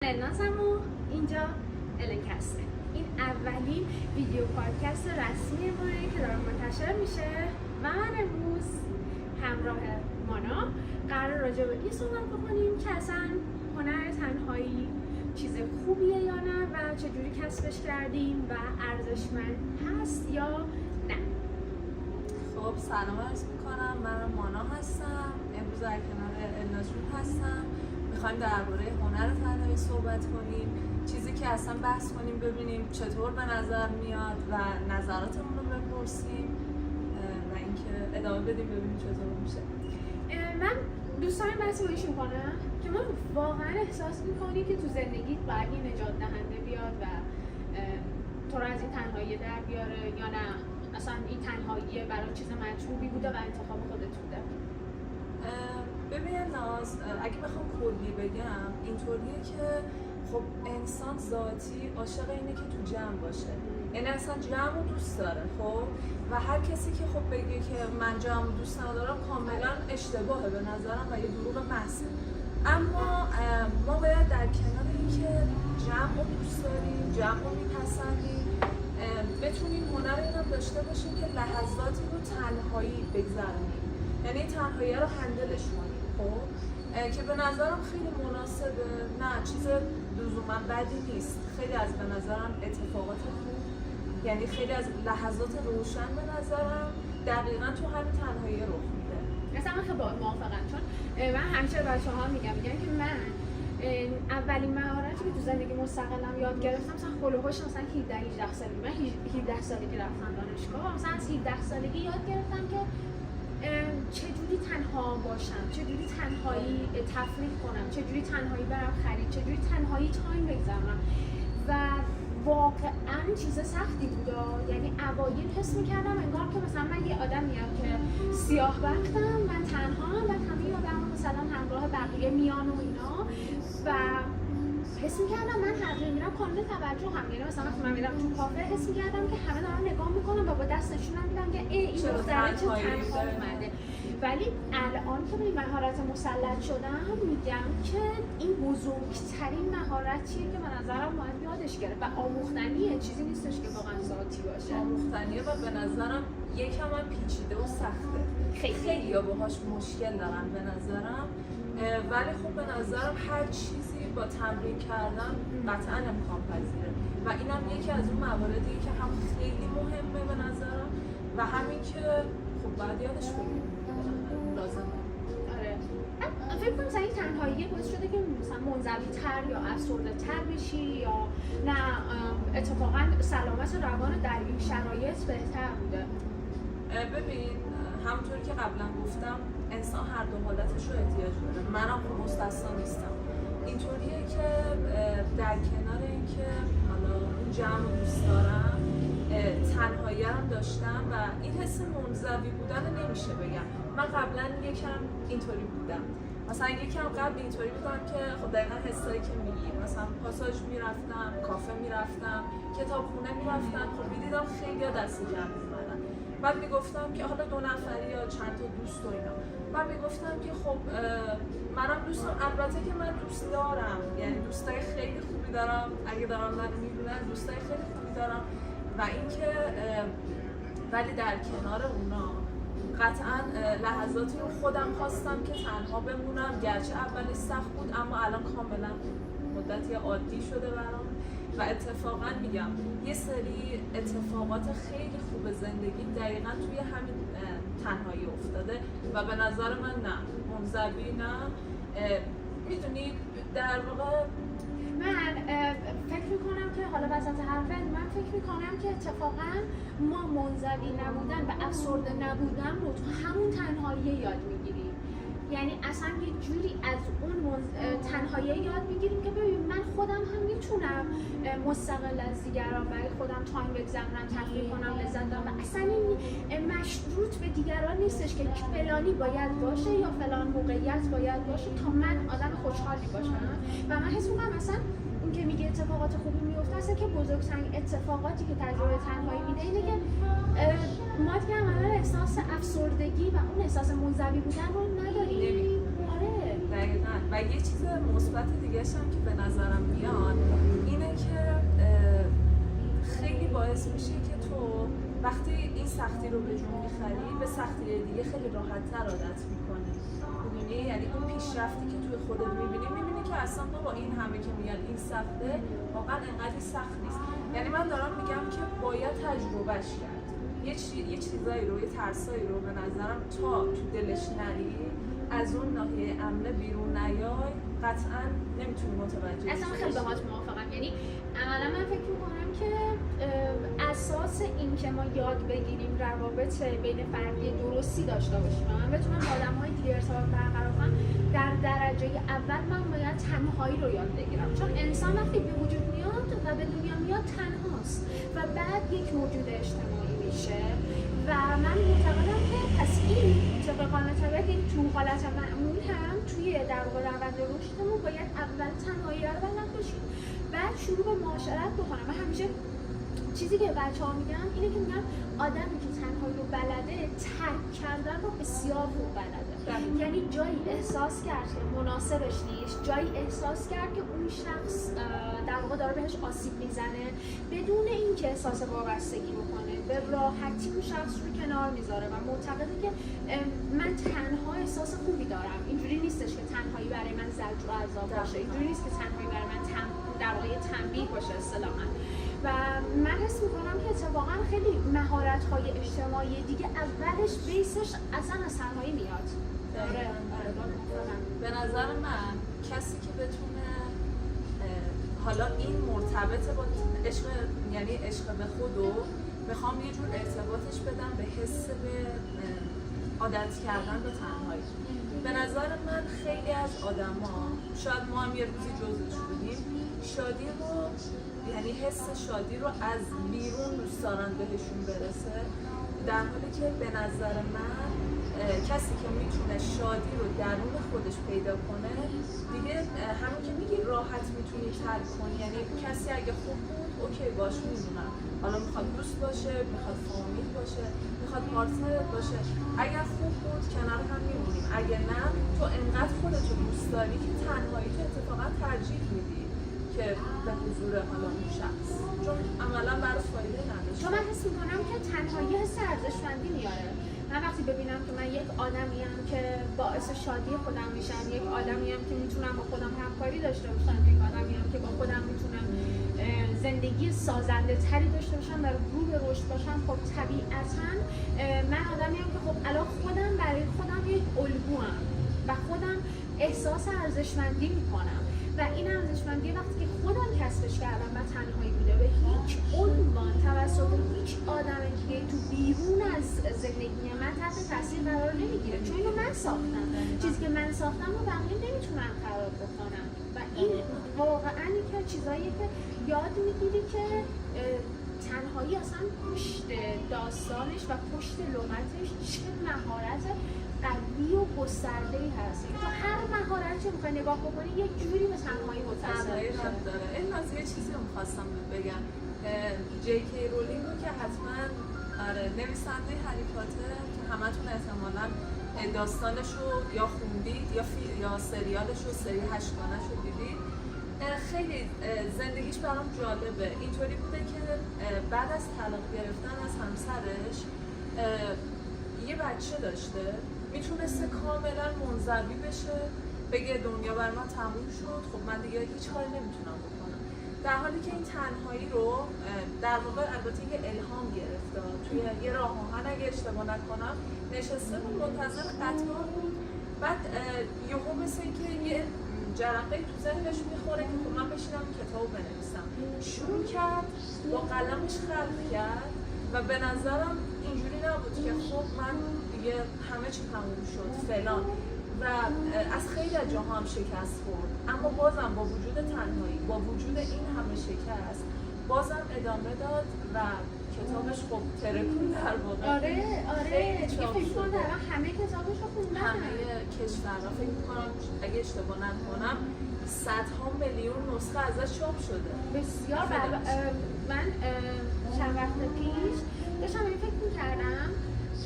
نازم و اینجا النکسته. این اولین ویدیو پادکست رسمی ماه که داره منتشر میشه و من امروز همراه مانا قرار راجع به این صحبت بکنیم که اصلا هنر تنهایی چیز خوبیه یا نه و چجوری کسبش کردیم و ارزشمند هست یا نه. خب سلام عرض میکنم، من مانا هستم. امروز در کنار الناز هستم. میخوایم درباره هنر تنهایی صحبت کنیم، چیزی که اصلا بحث کنیم، ببینیم چطور به نظر میاد و نظراتمون رو بپرسیم و اینکه ادامه بدیم ببینیم چطور میشه. من دوست دارم بحثی رو شروع کنم که ما واقعا احساس میکنی که تو زندگیت باید یه نجات دهنده بیاد و تو رو از این تنهایی در بیاره یا نه اصلا این تنهایی برای چیز مطلوبی بوده و انتخاب خودت بوده. ببین ناز، اگه بخوام کلی بگم اینطوریه که خب انسان ذاتی عاشق اینه که تو جمع باشه، یعنی اصلا جمع رو دوست داره. خب و هر کسی که خب بگه که من جمع رو دوست ندارم کاملا اشتباهه به نظرم و یه دروغ محضه. اما ما باید در کنار اینکه جمع رو دوست داریم، جمع رو میپسندیم، بتونیم هنر اینم داشته باشیم که لحظاتی رو تنهایی بگذرونیم، یعنی تنهایی رو هندلش کنیم. خب که به نظرم خیلی مناسبه، نه چیز لزوما بدی نیست، خیلی از به نظرم اتفاقات خوب، یعنی خیلی از لحظات روشن به نظرم دقیقاً تو همین تنهایی رخ میده. مثلا من خیلی باهات موافقم، چون من همیشه بچه‌ها میگم که من اولین مهارتی که تو زندگی مستقلم یاد گرفتم مثلا هولوهاش مثلا 17-18 سالگی، من 17 سالگی رفتم دانشگاه، مثلا از 17 سالگی یاد گرفتم که چجوری تنها باشم، چجوری تنهایی تفریح کنم، چجوری تنهایی برم خرید، چجوری تنهایی تایم بگذرونم و واقعا چیز سختی بود. یعنی اوایل حس میکردم انگار که مثلا من یه آدمیم که سیاه بختم، من تنها و همه آدم مثلا همراه بقیه میان و اینا و حس میکردم من هر جایی میرم کامل توجه هم، یعنی مثلا وقتی من میرم تو کافه حس میکردم که همه دارن نگاه میکنن و با دست نشونم میدن که این دختره چه تنها اومده. ولی الان که به این مهارت مسلط شدم میگم که این بزرگترین مهارتیه که به نظرم باید یادش گرفت و آموختنیه، چیزی نیستش که واقعا ذاتی باشه. آموختنیه و به نظرم یکم هم پیچیده و سخته، خیلی باهاش مشکل دارن به نظرم، ولی خب به نظرم هر چیزی با تمرین کردن قطعا امکان پذیره و اینم یکی از اون مواردیه که هم خیلی مهمه به نظرم و همین که خب باید یادش کنیم لازمه. آره فکر کنم مثلا این تنهایی باعث شده که مثلا منزوی تر یا افسرده تر بشی یا نه اتفاقا سلامت روان در این شرایط بهتر بوده؟ ببین همونطوری که قبلا گفتم انسان هر دو حالتش رو احتیاج داره، منم خب مستثنا نیستم. اینطوریه که در کنار اینکه حالا اون جمع رو دوست دارم، تنهایی هم داشتم و این حس منزوی بودن نمیشه بگم. من قبلا یکم اینطوری بودم، مثلا یکم قبل اینطوری بودم که خب دقیقا حسایی که میگی، مثلا پاساژ میرفتم، کافه میرفتم، کتابخونه میرفتم، خب میدیدم خیلی دست جمع می‌اومدن، بعد میگفتم که حالا 2 نفری یا چند تا دوست و اینا، بعد میگفتم که خب منم دوست دارم، البته که من دوست دارم، یعنی دوستای خیلی خوبی دارم، اگه دارم من میبینن دوستای خیلی خوبی دارم و اینکه ولی در کنار اونا قطعا لحظاتی رو خودم خواستم که تنها بمونم، گرچه اولش سخت بود اما الان کاملا مدتی عادی شده برام و اتفاقا میگم یه سری اتفاقات خیلی خوب زندگی دقیقا توی همین تنهایی افتاده و به نظر من نه منزوی نه، میدونی در واقع من فکر میکنم که حالا وسط حرفت من فکر میکنم که اتفاقا ما منزوی نبودن و افسرده نبودن رو تو همون تنهایی یاد میگیریم، یعنی اصلا یه جوری از اون تنهایی یاد میگیریم که ببین من خودم هم میتونم مستقل از دیگران برای خودم تایم بگذرونم، تفریح کنم، لذت ببرم و اصلا این مشروط به دیگران نیستش که فلانی باید باشه یا فلان موقعیت باید باشه تا من آدم خوشحالی باشم و من حس میکنم مثلا اون که میگه اتفاقات خوبی میفته اصلا که بزرگترین اتفاقاتی که تجربه تنهایی میده اینه که ما دیگه عملا احساس افسردگی و اون احساس منزوی بودن رو نداریم. آره دقیقاً و یه چیز مثبت دیگه هم که به نظرم میاد اینه که خیلی باعث میشه که تو وقتی این سختی رو به جون میخری به سختی دیگه خیلی راحت‌تر عادت میکنی. می‌بینی یعنی اون پیشرفتی که توی خودت می‌بینی که اصلا با این همه که میگن این سخته واقعا انقدر سخت نیست. یعنی من دارم میگم که باید تجربهش کرد. یه چیزایی رو، یه ترسایی رو به نظرم تا تو دلش نری از اون ناحیه امنه بیرون نیای قطعا نمیتونی متوجه بشی. اصلا خیلی باهات موافقم. یعنی عملا من فکر می‌کنم که اساس این که ما یاد بگیریم روابط بین فردی درستی داشته باشیم و من بتونم با آدم‌های دیگه ارتباط برقرار کنم، در درجه اول من باید تنهایی رو یاد بگیرم، چون انسان وقتی به وجود میاد و به دنیا میاد تنهاست و بعد یک موجود اجتماعی میشه و من معتقدم که پس این طبق قانون طبیعت تو حالت معمول هم توی در واقع روند رشدمون باید اول تنهایی رو بلد باشیم، بعد شروع به معاشرت بکنم. و همیشه چیزی که بچه‌ها میگن اینه که میگن آدمی که تنهایی رو بلده ترک کردن رو بسیار خوب بلده. یعنی جایی احساس کرد که مناسبش نیست، جایی احساس کرد که اون شخص در واقع داره بهش آسیب میزنه، بدون اینکه احساس وابستگی بکنه به راحتی اون شخص رو کنار میذاره و معتقده که من تنها احساس خوبی دارم. اینجوری نیستش که تنهایی برای من زجر و عذاب باشه، اینجوری نیست که تنهایی برای من در واقع تنبیه باشه اصطلاحاً. و من حس میکنم که اتفاقا خیلی مهارت‌های اجتماعی دیگه اولش بیسش اصلا از تنهایی میاد. به نظر من کسی که بتونه حالا این مرتبط با عشق، یعنی عشق به خودو میخوام یه جور ارتباطش بدم به حس به عادت کردن به تنهایی. به نظر من خیلی از آدما، شاید ما هم یه روزی جزوش بودیم، شادی رو یعنی حس شادی رو از بیرون دوست دارن بهشون برسه، در حالی که به نظر من کسی که میتونه شادی رو درون خودش پیدا کنه دیگه همون که میگی راحت میتونی ترک کنی. یعنی کسی اگه خوب بود اوکی باش میدونم، حالا میخواد دوست باشه، میخواد فامیل باشه، میخواد پارتنرت باشه، اگر خوب بود کنار هم میمونیم، اگه نه تو انقدر خودتو دوست داری که تنهایی تو اتفاقا ترجیح میدی که به حضور حالا اون شخص، چون عملا براش فایده نداره. چون من حس میکنم که تنهایی حس ارزشمندی میاره. من وقتی ببینم که من یک آدمیم که باعث شادی خودم میشم، یک آدمیم که میتونم با خودم همکاری داشته باشم، یک آدمیم که با خودم میتونم زندگی سازنده تری داشته باشم و رو به رشد باشم، خب طبیعتاً من آدمیم که خب الان خودم برای خودم یک الگوام و خودم احساس ارزشمندی میکنم و این ارزشمندی وقتی که خودم کسبش کردم و تنهایی بوده به هیچ عنوان توسط هیچ آدم دیگه تو بیرون از زندگی من تحت تاثیر قرار نمیگیره، چون اینو من ساختم. چیزی که من ساختم رو بقیه نمیتونن خراب بکنن و این واقعا که چیزایی که یاد میگیری که تنهایی اصلا پشت داستانش و پشت لغتش چه مهارت قوی و گسترده‌ای هست. تو هر مهارتی که می‌خوای نگاه بکنی یک جوری به تنهایی متصل داره. این یه چیزی رو می‌خواستم بگم، جی کی رولینگ رو که حتما نویسنده هری پاتر که همتون احتمالاً داستانش رو یا خوندید یا سریالش رو سری 8 گانه‌ش رو دیدید. خیلی زندگیش برام جالبه. اینطوری بوده که بعد از طلاق گرفتن از همسرش یه بچه داشته، میتونسته کاملا منزوی بشه، بگه دنیا بر من تموم شد، خب من دیگه هیچ کاری نمیتونم بکنم، در حالی که این تنهایی رو در واقع البته یه الهام گرفته توی یه راه آهن اگه اشتباه نکنم نشسته بود منتظر قطار بود، بعد یهو مثل که یه جرقه تو ذهنش میخوره که خب من بشینم کتابو بنویسم، شروع کرد با قلمش خلق کرد و به نظرم اینجوری نبود که خب من دیگه همه چی تموم شد فلان و از خیلی از جاها هم شکست خورد، اما بازم با وجود تنهایی، با وجود این همه شکست بازم ادامه داد و کتابش خب ترکون در واقع. آره دیگه فکر کنم همه کتابش رو خوندن، همه کشورها فکر می‌کنم اگه اشتباه نکنم صدها میلیون نسخه ازش چاپ شده. بسیار. من چند وقت پیش داشتم این فکر می‌کردم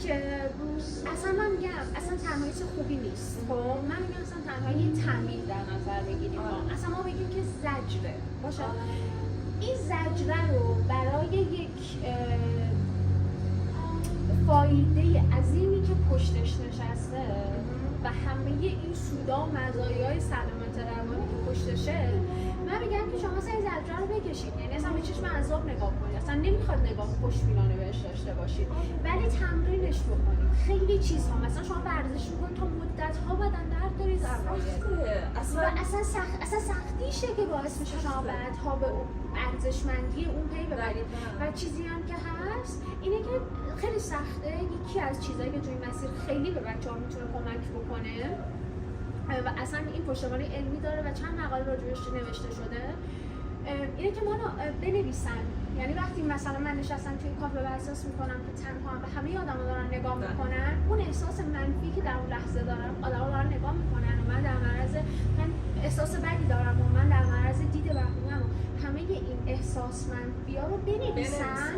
که اصلا من میگم اصلا تنهایی چه خوبی نیست. خب من میگم اصلا تنهایی تمیل در نظر بگیریم. اصلا ما بگیم که زجره باشه. این زجره رو برای یک فایده عظیمی که پشتش نشسته و همه این سودا و مزایای سلامت روانی که پشتشه، من میگم که شما اصلا این زجره رو بکشید. یعنی اصلا به چشم عذاب نگاه کنید، اصلا نمیخواد نگاه خوشبینانه بهش داشته باشید، ولی تمرینش بکنید. خیلی چیزها مثلا شما ورزش میکنید تا مدت‌ها بدن درد دارید اصلا سختیشه که باعث میشه شما بعدها به ارزشمندی اون پی ببرید. و چیزی هم که هست اینه که خیلی سخته. یکی از چیزایی که توی مسیر خیلی به بچه‌ها میتونه کمک بکنه و اصلا این پشتوانه علمی داره و چند مقاله راجعش نوشته شده، اینه که ما بنویسن. یعنی وقتی مثلا من نشستم توی کافه و احساس میکنم که تنها و همه آدما دارن نگاه میکنن، اون احساس منفی که در اون لحظه دارم، آدما دارن نگاه میکنن و من در معرض احساس بدی دارم و من در معرض دید بقیه‌ام، همه این احساس منفی‌ها رو بنویسن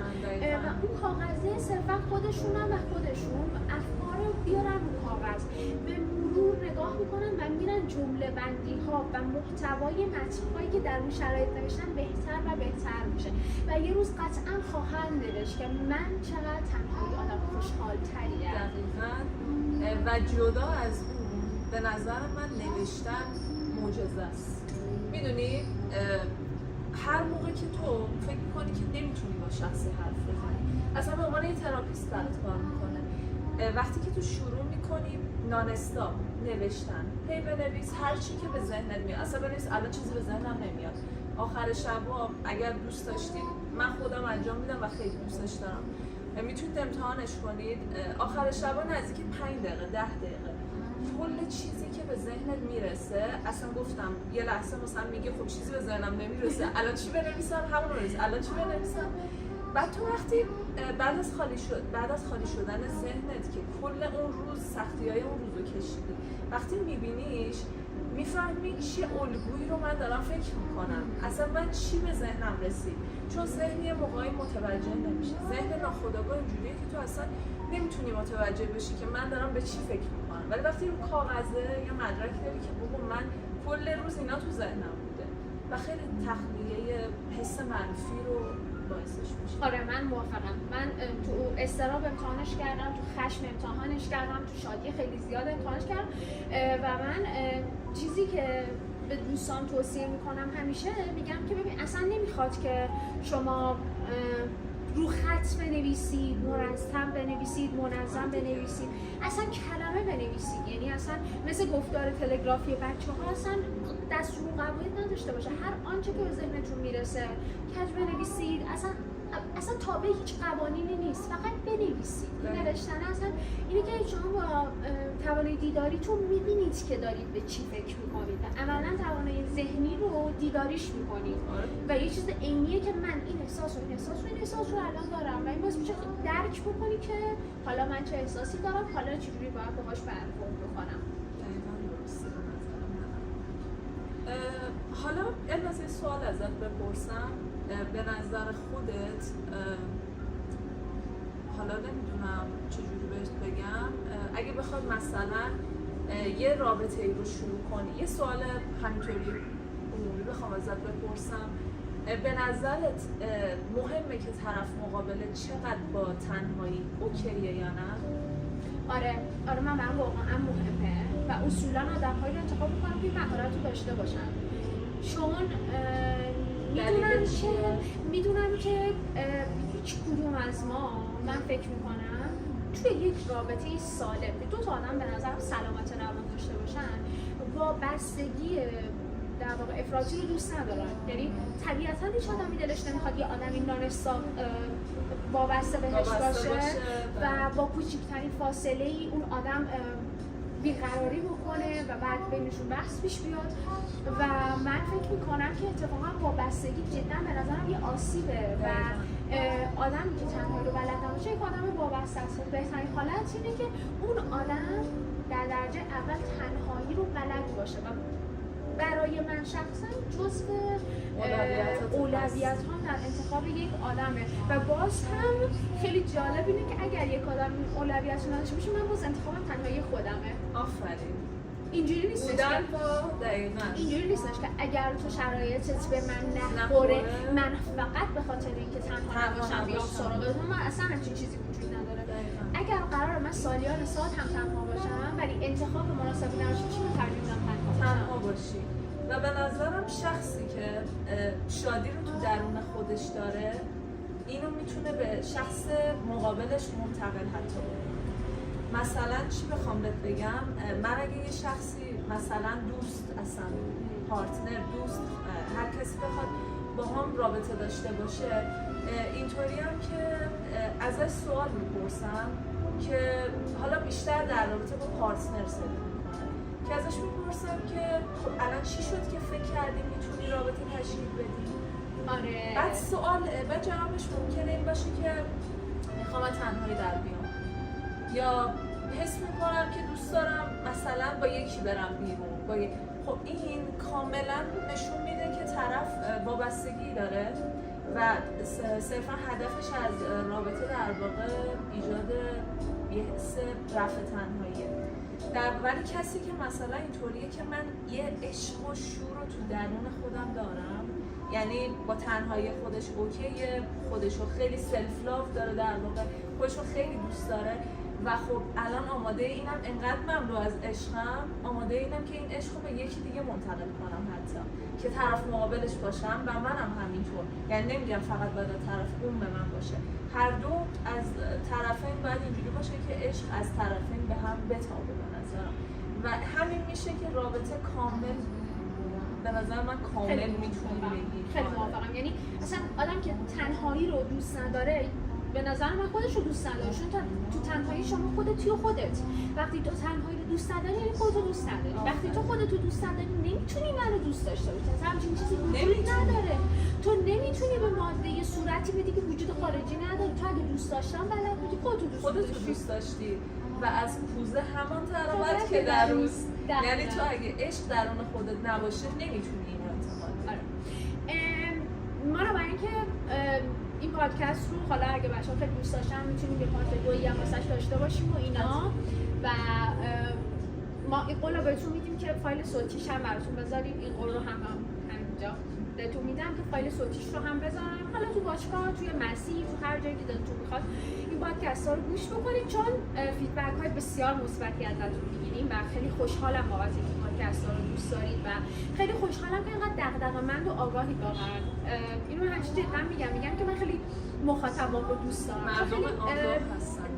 و اون کاغذه صرفا خودشون افکار رو بیارن رو کاغذ، به مرور نگاه میکنن و میرن جمله بندی ها و محتوای متن‌هایی که در اون شرایط نوشتن بهتر و بهتر میشه و یه روز قطعا خواهند نوشت که من چقدر تنهایی آدم خوشحال تریم. و جدا از اون به نظر من نوشتن معجزه است. میدونی هر موقع که تو فکر میکنی که نمیتونی با شخصی حرف بزنی، اصلا به عنوان یه تراپیست برات کار میکنه. وقتی که تو شروع میکنی نان استاپ نوشتن، هی بنویس هر چی که به ذهنت میاد. اصلا بنویس الان چیزی به ذهنم نمیاد. آخر شبا اگر دوست داشتید، من خودم انجام میدم و خیلی دوستش دارم، میتونید امتحانش کنید. آخر شبا نزدیک 5 دقیقه 10 دقیقه کل چیزی که به ذهنت میرسه، اصلا گفتم یه لحظه مثلا میگه خب چیزی به ذهنم نمیرسه، الان چی بنویسم؟ همون رو بنویس. الان چی بنویسم؟ بعد تو وقتی بعد از خالی شدن ذهنت که کل اون روز سختی‌های اون روزو کشیدی، وقتی میبینیش میفهمی چه الگویی رو من دارم فکر میکنم، اصلا من چی به ذهنم رسید. چون ذهن یه موقعی متوجه نمیشه، ذهن ناخودآگاه اینجوریه که تو اصلا نمیتونی متوجه بشی که من دارم به چی فکر میکنم، ولی وقتی رو کاغذه یا مدرک داری که بابا من کل روز اینا تو ذهنم بوده و خیلی تخلیه حس منفی رو باعثش میشه. آره من موافقم. من تو اضطراب امتحانش کردم، تو خشم امتحانش کردم، تو شادی خیلی زیاد امتحانش کردم و من چیزی که به دوستان توصیه میکنم همیشه میگم که ببین اصلا نمیخواد که شما رو خط بنویسید، مرتب بنویسید، منظم بنویسید، اصلا کلمه بنویسید. یعنی اصلا مثل گفتار تلگرافی بچه‌ها اصلا دستور قواعد نداشته باشه، هر آنچه که به ذهنتون میرسه کج بنویسید. اصلا تابع هیچ قوانینی نیست، فقط بنویسید. نوشتن اصلا اینه که شما با توانایی دیداریتون میبینید که دارید به چی فکر میکنید و عملا توانایی ذهنی رو دیداریش میکنید و یه چیز عینیه که من این احساس رو الان دارم و این باعث میشه درک بکنی که حالا من چه احساسی دارم، حالا چجوری باید باهاش برخورد بکنم. حالا از این سوال ازت بپرسم، به نظر خودت حالا نمیدونم چجوری بهت بگم، اگه بخواد مثلا یه رابطه ای رو شروع کنی، یه سوال همینطوری عمومی بخوام ازت بپرسم، به نظرت مهمه که طرف مقابل چقدر با تنهایی اوکیه یا نه؟ آره من واقعا مهمه و اصولا آدم‌هایی رو انتخاب می‌کنم که مهارت رو داشته باشن، چون میدونم که هیچ کدوم از ما، من فکر میکنم توی یک رابطه سالم دو تا آدم به نظر سلامت روان داشته باشن، وابستگی در واقع افراطی رو دوست ندارن. یعنی طبیعتاً هیچ آدمی دلش نمیخواد یه آدمی نان‌استاپ وابسته بهش باشه و با کوچکترین فاصله ای اون آدم بیقراری بکنه و بعد بینشون بحث پیش بیاد و من فکر میکنم که اتفاقا وابستگی جدا به نظرم یه آسیبه و آدمی که تنهایی رو بلد نباشه یک آدم وابسته است. بهترین حالت اینه که اون آدم در درجه اول تنهایی رو بلد باشه و برای من شخصا جزو اولویتات اولویت ها در انتخاب یک آدمه و باز هم خیلی جالب اینه که اگر یک آدم این اولویت رو نداشته باشه من باز انتخابم تنهایی خودمه. آفرین. اینجوری نیستش بودن که با دقیقاً اینجوری نیستش که اگر تو شرایطت به من نخوره من فقط به خاطر اینکه تنها نباشم بیام سراغ تو، من اصلا همچین چیزی وجود نداره. اگر قراره من سالیان سال هم تنها باشم ولی انتخاب مناسبی نداشته باشم من ترجیح میدم تنها باشی. و به نظرم شخصی که شادی رو تو درون خودش داره اینو میتونه به شخص مقابلش منتقل حتی کنه. مثلا چی بخوام بهت بگم، من اگه یه شخصی مثلا دوست، اصلا پارتنر، دوست، هر کسی بخواد با هم رابطه داشته باشه، اینطوری هم که ازش سوال میپرسم که حالا بیشتر در رابطه با پارتنر صحبت میکنه که ازش میپرسم که خب الان چی شد که فکر کردی میتونی رابطه تشکیل بدی؟ آره. بعد سوال و جوابش ممکنه این باشه که میخوام تنهایی در بیام، یا حس میکنم که دوست دارم مثلا با یکی برم بیرون، خب این کاملا نشون میده که طرف وابستگی داره و صرفا هدفش از رابطه در واقع ایجاد یه حس رفع تنهاییه. ولی کسی که مثلا اینطوریه که من یه عشق و شور رو تو درون خودم دارم، یعنی با تنهایی خودش اوکیه، خودشو خیلی سلف لاف داره، در واقع خودشو خیلی دوست داره و خب الان آماده اینم، انقدر مملو از عشقم، آماده اینم که این عشق رو به یکی دیگه منتقل کنم، حتی که طرف مقابلش باشم و منم همینطور. یعنی نمیگم فقط باید طرف اون به من باشه، هر دو از طرفین باید اینجوری باشه که عشق از طرفین به هم بتابه به نظرم و همین میشه که رابطه کامل به نظر من کامل میتونی بگی. خیلی موافقم. یعنی اصلا آدم که تنهایی رو دوست نداره به نظر من خودش رو دوست نداره، چون تو تنهایی شما خودتی و خودت. وقتی تو تنهایی رو دوست نداری یعنی خودت رو دوست نداری. وقتی تو خودت رو دوست نداری نمیتونی منو دوست داشته باشی. اصلا همچین چیزی وجود نداره. تو نمیتونی به ماده یه صورتی بدی که وجود خارجی نداره. تو اگه دوست داشتن بلد بودی خودت رو دوست داشتی و از کوزه همان تراوت که در روز. یعنی تو اگه عشق درون خودت نباشه نمیتونی اینو انتقال بدی. ما رو برای اینکه این پادکست رو حالا اگه بچه‌ها خیلی دوست داشتن میتونیم یه پارت 2 هم واسش داشته باشیم و اینا و ما این قول رو بهتون میدیم که فایل صوتیش هم براتون بذاریم. این قول رو هم همینجا بهتون میدم که فایل صوتیش رو هم بذارم، حالا تو باشگاه، توی مسیر، تو هر جایی که دلتون میخواد این پادکست ها رو گوش بکنید، چون فیدبک های بسیار مثبتی ازتون میگیریم و خیلی خوشحالم بابت اینکه پادکست ها رو دوست دارید و خیلی خوشحالم که اینقدر دغدغه‌مند و آگاهید واقعا. اینو همیشه جدا میگم که من خیلی مخاطبام رو دوست دارم، خیلی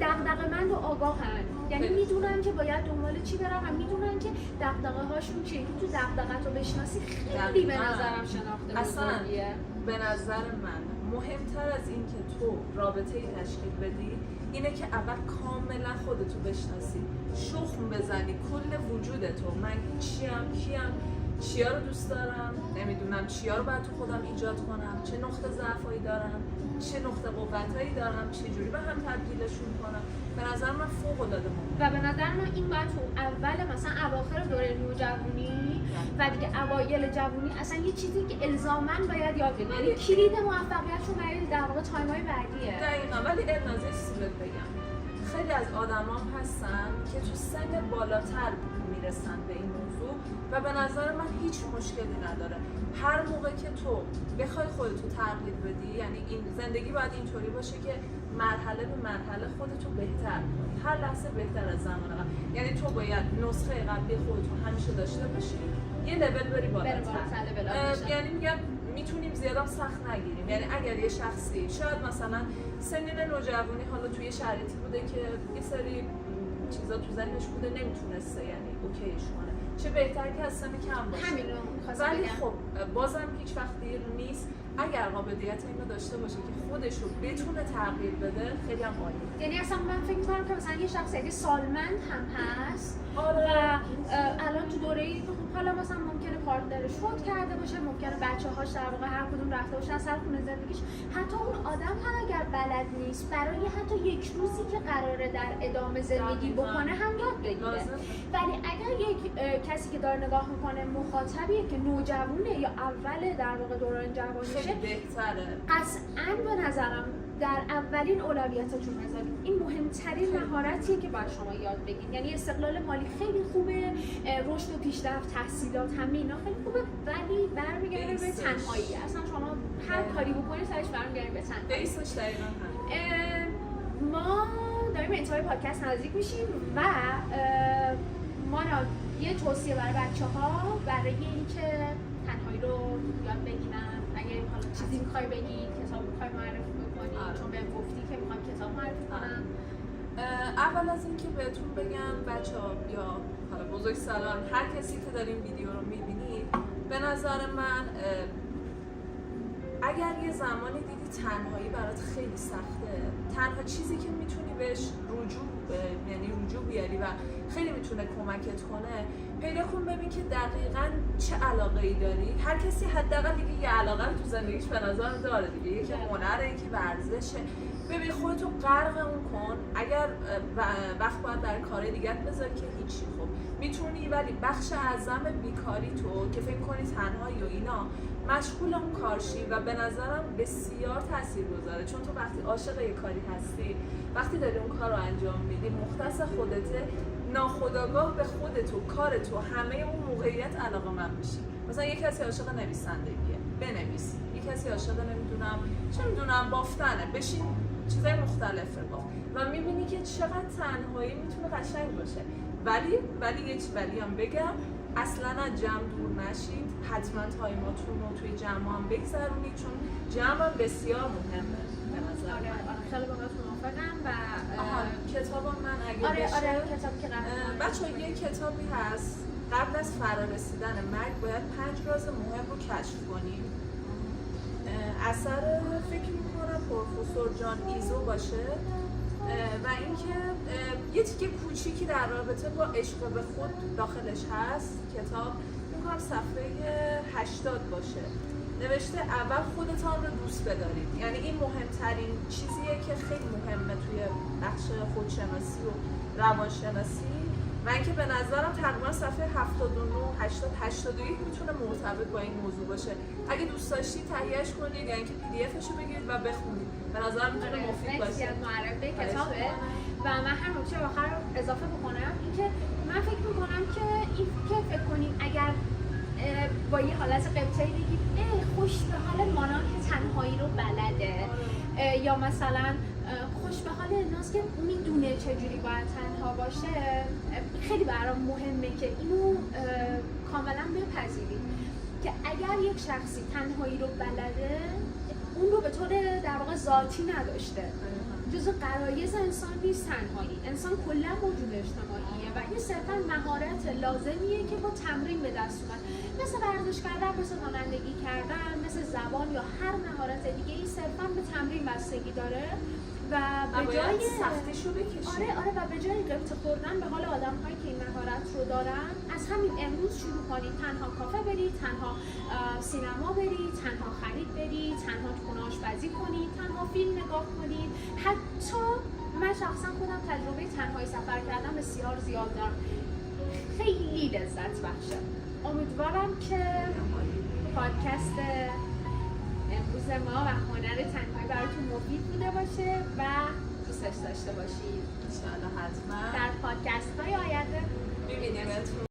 دغدغه‌مند و آگاهن، یعنی میدونن که باید دنبال چی برن و میدونن که دغدغه هاشون چیه. تو دغدغه‌ت رو بشناسی خیلی به نظرم شناخته بزرگیه. به نظر من مهمتر از این که تو رابطه‌ای تشکیل بدی اینه که اول کاملا خودتو بشناسی، شخم بزنی کل وجودتو، من چیم، کیم، چیا رو دوست دارم، نمیدونم چیا رو باید تو خودم ایجاد کنم، چه نقطه ضعفایی دارم، چه نقطه قوتایی دارم، چه جوری به هم تبدیلشون کنم. به نظر من فوق‌العاده مهمه و به نظر من این باید تو اول مثلا اواخر دوره نوجوانی و دیگه اوایل جوانی اصلا یه چیزی که الزاماً باید یاد بگیری، یعنی کلید موفقیتشون برای در واقع تایم‌های بعدیه. دقیقاً. ولی النازی چیزی بگم، خیلی از آدمام هستن که تو سن بالاتر میرسن به این موضوع و به نظر من هیچ مشکلی نداره. هر موقع که تو بخوای خودتو تغییر بدی، یعنی این زندگی باید اینطوری باشه که مرحله به مرحله خودتو بهتر کنی، هر لحظه بهتر از زمان قبل. یعنی تو باید نسخه قبلی خودتو همیشه داشته باشی، یه لول بری بالاتر. یعنی میگم میتونیم زیادم سخت نگیریم. یعنی اگر یه شخصی شاید مثلا سنین نوجوانی حالا توی شرایطی بوده که یه سری چیزا تو ذهنش بوده نمیتونسته یعنی اوکیش کنه، چه بهتر که از سن کم باشه. همین رو می‌خواستم ولی بگم. خب بازم هیچ وقت دیر نیست اگر قابلیت اینو داشته باشه که خودش رو بتونه تغییر بده، خیلی هم عالیه. یعنی اصلا من فکر می‌کنم که مثلا یه شخصیتی سالمند هم هست آره. و الان تو دوره‌ای که خب حالا مثلا ممکنه پارتنرش فوت کرده باشه، ممکنه بچه‌هاش در واقع هر کدوم رفته باشن سر خونه زندگیش، حتی اون آدم هم اگر بلد نیست برای حتی یک روزی که قراره در ادامه زندگی بکنه هم یاد بگیره. ولی اگر یک کسی که داره نگاه میکنه مخاطبیه که نوجوانه یا اول در واقع دوران جوانیشه، خیلی بهتره. قطعاً به نظرم در اولین اولویتتون بذارید. این مهمترین مهارتیه که باید شما یاد بگیرید. یعنی استقلال مالی خیلی خوبه، رشد و پیشرفت، تحصیلات، همه اینا خیلی خوبه، ولی برمیگرده به تنهایی. اصلا شما هر کاری بکنید سرش برمیگرده به تنهایی. بیسش دقیقاً همین. ما داریم به انتهای پادکست نزدیک میشیم و ما یه توصیه برای بچه‌ها برای اینکه تنهایی رو یاد بگیرن. اگه حالا چیزی می‌خوای بگی، کتاب می‌خوای معرفی بکنی، چون بهم گفتی که می‌خوام کتاب معرفی کنم. اول از اینکه بهتون بگم بچه‌ها یا حالا بزرگسالان، هر کسی که دارین ویدیو رو می‌بینید، به نظر من اگر یه زمانی دیدی تنهایی برات خیلی سخته، تنها چیزی که میتونی بهش رجوع بیاری و خیلی میتونه کمکت کنه، پیدا کن ببین که دقیقاً چه علاقه‌ای داری. هر کسی حداقل دیگه یه علاقه رو تو زندگیش به نظر داره دیگه، یکی هنره، یکی ورزشه. ببین خودتو غرق اون کن. اگر وقت باید برای کارهای دیگه بذاری که هیچی، خب میتونی، ولی بخش اعظم بیکاری تو که فکر کنی تنهایی و اینا، مشغول اون کارشی و به نظرم بسیار تاثیرگذاره. چون تو وقتی عاشق یه کاری هستی، وقتی داری اون کار رو انجام میدی، مختص خودته، ناخودآگاه به خودت و کارت و همه اون موقعیت علاقه‌مند میشی. مثلا یه کسی عاشق نویسندگیه، بنویس. یه کسی عاشق نمیدونم بافتنه، بشین چیزای مختلفه بافت و میبینی که چقدر تنهایی میتونه قشنگ باشه. ولی یه ولی هم بگم، اصلا از جمع دور نشید، حتما تایماتون رو توی جمع هم بگذرونید، چون جمع هم بسیار مهمه به نظر من. آره خیلی باهات موافقم و کتابم من اگه بشه کتابی که بچه‌ها یه کتابی هست، قبل از فرارسیدن مرگ باید 5 راز مهم رو کشف کنیم. اثر فکر می‌کنم پروفسور جان ایزو باشه و اینکه یه تیکه کوچیکی در رابطه با عشق به خود داخلش هست. کتاب می‌کنم صفحه 80 باشه. نوشته اول خودتان رو دوست بدارید. یعنی این مهمترین چیزیه که خیلی مهمه توی بخش خودشناسی و روانشناسی و اینکه به نظرم تقریبا صفحه 79 80 81 میتونه مرتبط با این موضوع باشه. اگه دوست داشتید تهیه‌اش کنید یا اینکه پی دی افش رو بگیرید و بخونید. به نظرم میتونه مفید باشه. معرفی کتابه و من هم نکته آخر اضافه بکنم، اینکه من فکر می‌کنم که این که فکر کنید اگر با یه حالت قبطه‌ای بگید خوش به حال مانا که تنهایی رو بلده، یا مثلا خوش به حال ناز که میدونه چجوری باید تنها باشه، خیلی برام مهمه که اینو کاملا بپذیرید که اگر یک شخصی تنهایی رو بلده، اون رو به طور در واقع ذاتی نداشته، جزو غرایز انسان نیست تنهایی. انسان کلا موجود اجتماعیه و این صرفا مهارت لازمیه که با تمرین به دست اومد، مثل ورزش کردن، مثل رانندگی کردن، مثل زبان یا هر مهارت دیگه ای صرفا به تمرین بستگی داره و به جای سختیشو بکشید. آره و به جای قبطه خوردن به حال آدم‌هایی که این مهارت رو دارن، از همین امروز شروع کنید. تنها کافه برید، تنها سینما برید، تنها خرید برید، تنها خونه آشپزی کنید، تنها فیلم نگاه کنید. حتی من شخصا خودم تجربه تنهایی سفر کردن بسیار زیاد دارم، خیلی لذت بخشه. امیدوارم که پادکست امروز ما و هنر تنهایی براتون مفید بوده باشه و دوستش داشته باشید. انشاءالله حتما در پادکست های آینده می‌بینیمتون.